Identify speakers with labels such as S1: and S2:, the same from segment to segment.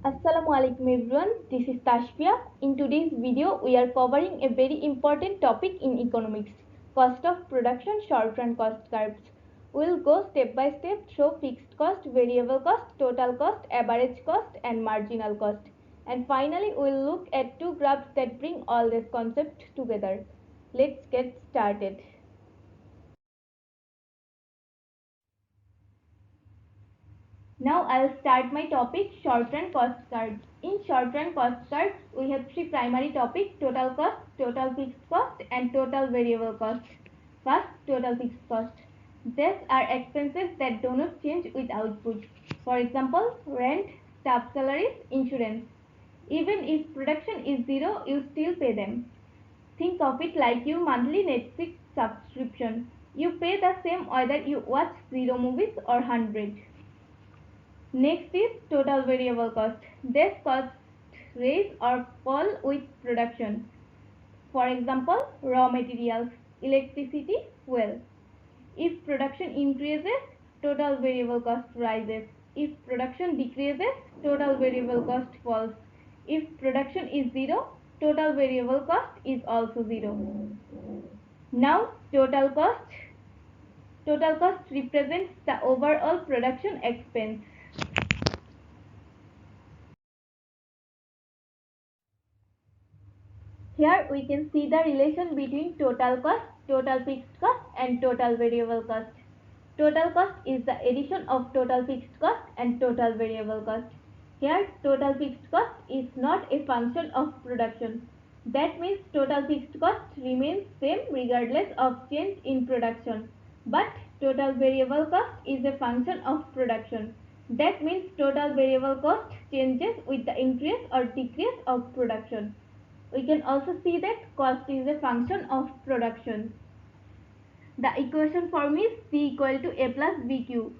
S1: Assalamu alaikum everyone, this is Tashfia. In today's video, we are covering a very important topic in economics, cost of production short-run cost curves. We will go step by step through fixed cost, variable cost, total cost, average cost and marginal cost. And finally, we will look at two graphs that bring all these concepts together. Let's get started. Now I'll start my topic short-run cost curves. In short-run cost curves, we have three primary topics: total cost, total fixed cost, and total variable cost. First, total fixed cost. These are expenses that do not change with output. For example, rent, staff salaries, insurance. Even if production is zero, you still pay them. Think of it like your monthly Netflix subscription. You pay the same whether you watch 0 movies or 100. Next is total variable cost. These costs rise or fall with production. For example, raw materials, electricity, fuel. If production increases, total variable cost rises. If production decreases, total variable cost falls. If production is zero, total variable cost is also zero. Now, total cost. Total cost represents the overall production expense. Here we can see the relation between total cost, total fixed cost and total variable cost. Total cost is the addition of total fixed cost and total variable cost. Here total fixed cost is not a function of production. That means total fixed cost remains same regardless of change in production. But total variable cost is a function of production. That means total variable cost changes with the increase or decrease of production. We can also see that cost is a function of production. The equation form is C equal to A plus BQ,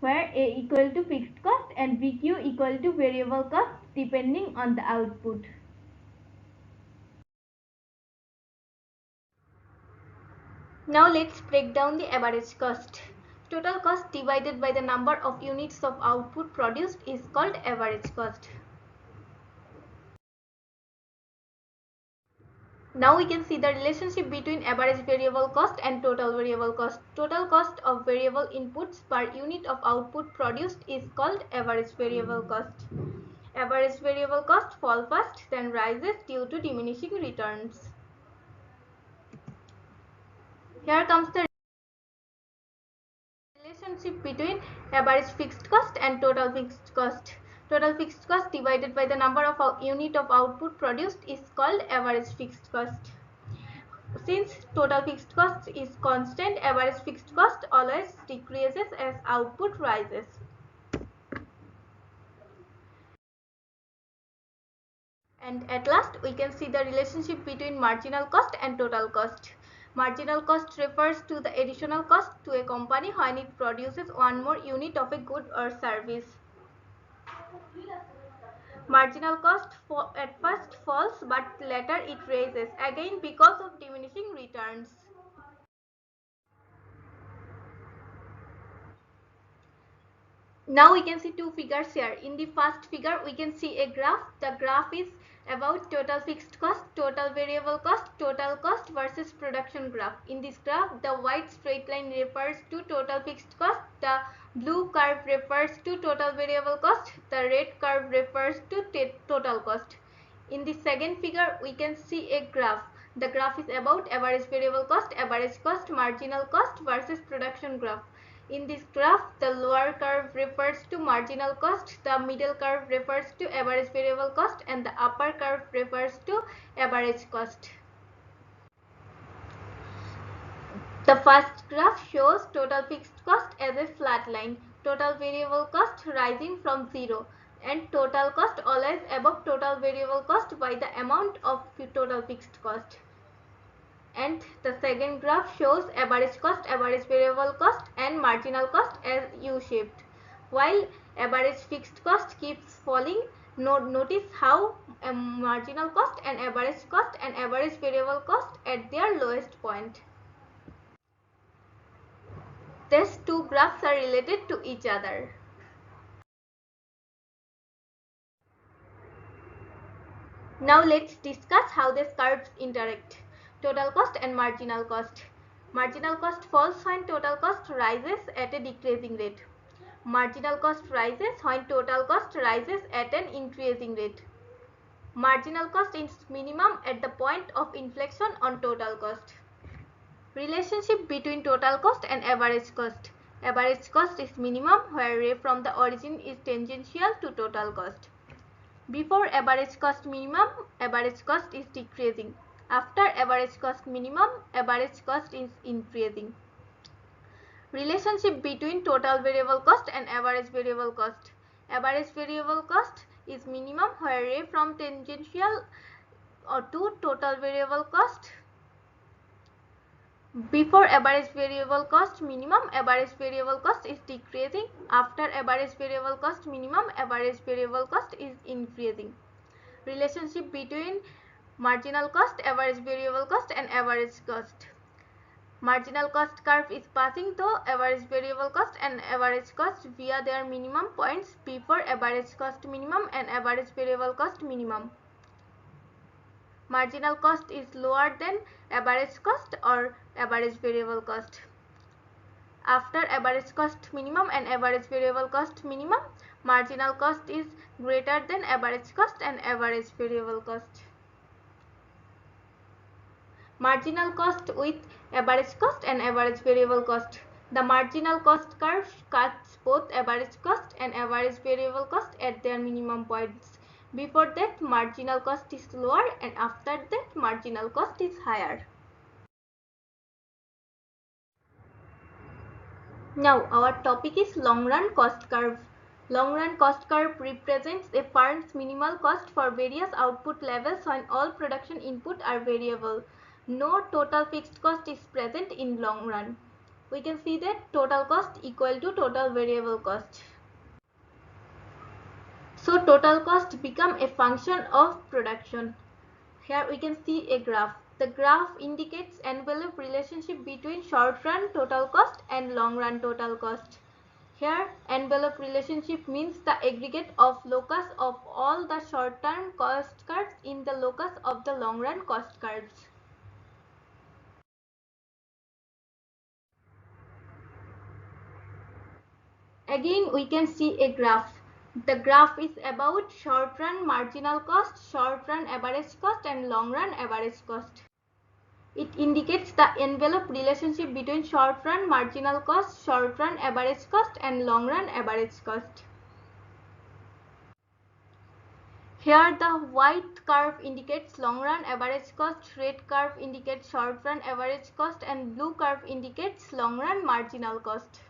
S1: where A equal to fixed cost and BQ equal to variable cost depending on the output. Now let's break down the average cost. Total cost divided by the number of units of output produced is called average cost. Now we can see the relationship between average variable cost and total variable cost. Total cost of variable inputs per unit of output produced is called average variable cost. Average variable cost falls first, then rises due to diminishing returns. Here comes the relationship between average fixed cost and total fixed cost. Total fixed cost divided by the number of unit of output produced is called average fixed cost. Since total fixed cost is constant, average fixed cost always decreases as output rises. And at last, we can see the relationship between marginal cost and total cost. Marginal cost refers to the additional cost to a company when it produces one more unit of a good or service. Marginal cost at first falls, but later it rises, again because of diminishing returns. Now we can see two figures here. In the first figure, we can see a graph. The graph is about total fixed cost, total variable cost, total cost versus production graph. In this graph, the white straight line refers to total fixed cost, the blue curve refers to total variable cost, the red curve refers to total cost. In the second figure, we can see a graph. The graph is about average variable cost, marginal cost versus production graph. In this graph, the lower curve refers to marginal cost, the middle curve refers to average variable cost, and the upper curve refers to average cost. The first graph shows total fixed cost as a flat line, total variable cost rising from zero, and total cost always above total variable cost by the amount of total fixed cost. And the second graph shows average cost, average variable cost and marginal cost as U-shaped. While average fixed cost keeps falling, notice how marginal cost and average variable cost at their lowest point. These two graphs are related to each other. Now let's discuss how these curves interact. Total cost and marginal cost. Marginal cost falls when total cost rises at a decreasing rate. Marginal cost rises when total cost rises at an increasing rate. Marginal cost is minimum at the point of inflection on total cost. Relationship between total cost and average cost. Average cost is minimum where ray from the origin is tangential to total cost. Before average cost minimum, average cost is decreasing. After average cost minimum, average cost is increasing. Relationship between total variable cost and average variable cost. Average variable cost is minimum where ray from tangential to total variable cost. Before average variable cost minimum, average variable cost is decreasing. After average variable cost minimum, average variable cost is increasing. Relationship between marginal cost, average variable cost and average cost. Marginal cost curve is passing through average variable cost and average cost via their minimum points before average cost minimum and average variable cost minimum. Marginal cost is lower than average cost or average variable cost. After average cost minimum and average variable cost minimum, marginal cost is greater than average cost and average variable cost. Marginal cost with average cost and average variable cost. The marginal cost curve cuts both average cost and average variable cost at their minimum points. Before that, marginal cost is lower and after that, marginal cost is higher. Now, our topic is long run cost curve. Long run cost curve represents a firm's minimal cost for various output levels when all production input are variable. No total fixed cost is present in long run. We can see that total cost equal to total variable cost. So total cost become a function of production. Here we can see a graph. The graph indicates envelope relationship between short run total cost and long run total cost. Here envelope relationship means the aggregate of locus of all the short term cost curves in the locus of the long run cost curves. Again we can see a graph. The graph is about short run marginal cost, short run average cost and long run average cost. It indicates the envelope relationship between short run marginal cost, short run average cost and long run average cost. Here the white curve indicates long run average cost, red curve indicates short run average cost and blue curve indicates long run marginal cost.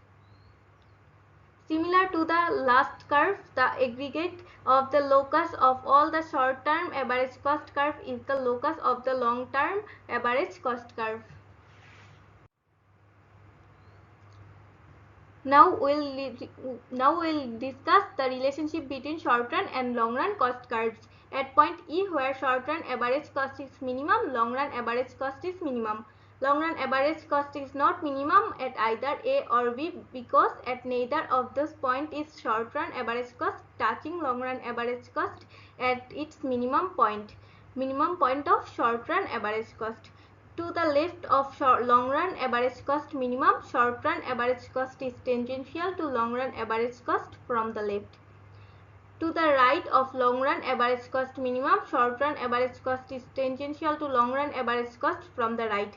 S1: Similar to the last curve, the aggregate of the locus of all the short-term average cost curve is the locus of the long-term average cost curve. Now we'll discuss the relationship between short-run and long-run cost curves. At point E, where short-run average cost is minimum, long-run average cost is minimum. Long-run average cost is not minimum at either A or B because at neither of those points is short-run average cost touching long-run average cost at its minimum point of short-run average cost. To the left of long-run average cost minimum, short-run average cost is tangential to long-run average cost from the left. To the right of long-run average cost minimum, short-run average cost is tangential to long-run average cost from the right.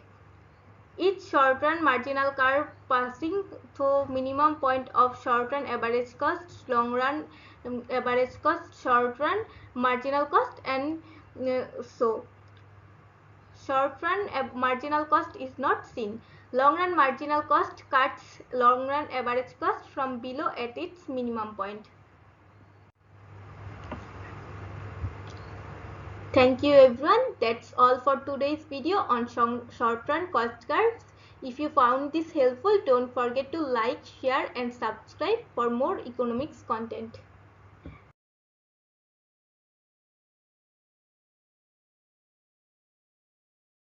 S1: Each short-run marginal curve passing through minimum point of short-run average cost, long-run average cost, short-run marginal cost and so. Short-run marginal cost is not seen. Long-run marginal cost cuts long-run average cost from below at its minimum point. Thank you everyone. That's all for today's video on short-run cost curves. If you found this helpful, don't forget to like, share and subscribe for more economics content.